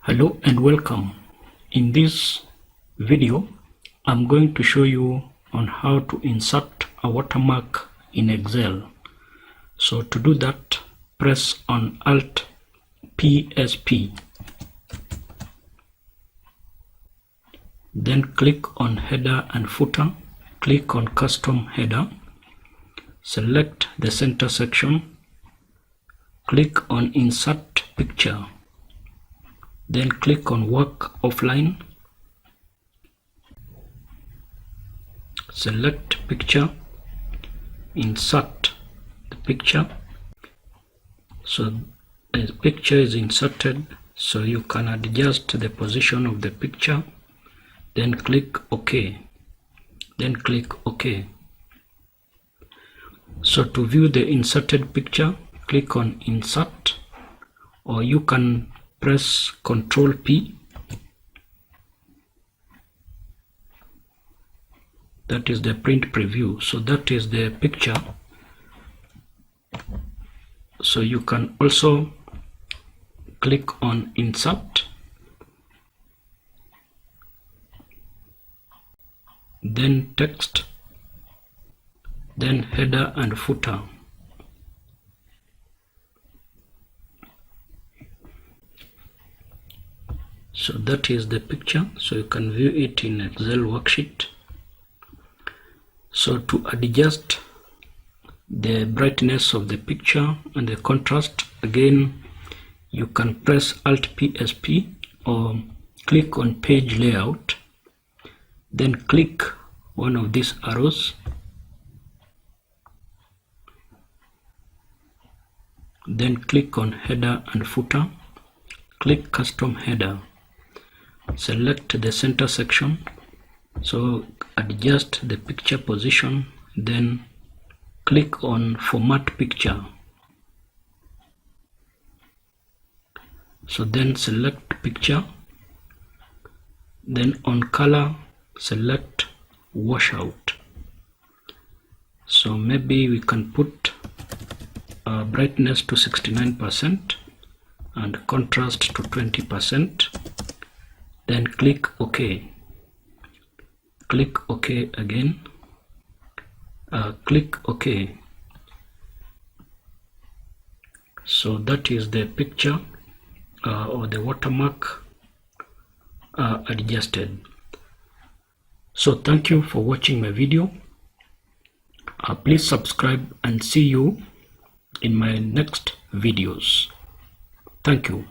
Hello and welcome. In this video I'm going to show you on how to insert a watermark in Excel. So to do that, press on Alt PSP, then click on header and footer, click on custom header, select the center section, click on insert picture, then click on work offline, select picture, insert the picture. So the picture is inserted, so you can adjust the position of the picture, then click OK, then click OK. So to view the inserted picture, click on insert, or you can press Ctrl P. That is the print preview. So that is the picture. So you can also click on insert, then text, then header and footer. So that is the picture, so you can view it in Excel worksheet. So to adjust the brightness of the picture and the contrast, again you can press Alt PSP or click on page layout, then click one of these arrows, then click on header and footer, click custom header, select the center section, so adjust the picture position, then click on format picture. So then select picture, then on color select washout. So maybe we can put brightness to 69% and contrast to 20%, then click OK. Click OK again, click OK. So that is the picture or the watermark adjusted. So thank you for watching my video. Please subscribe and see you in my next videos. Thank you.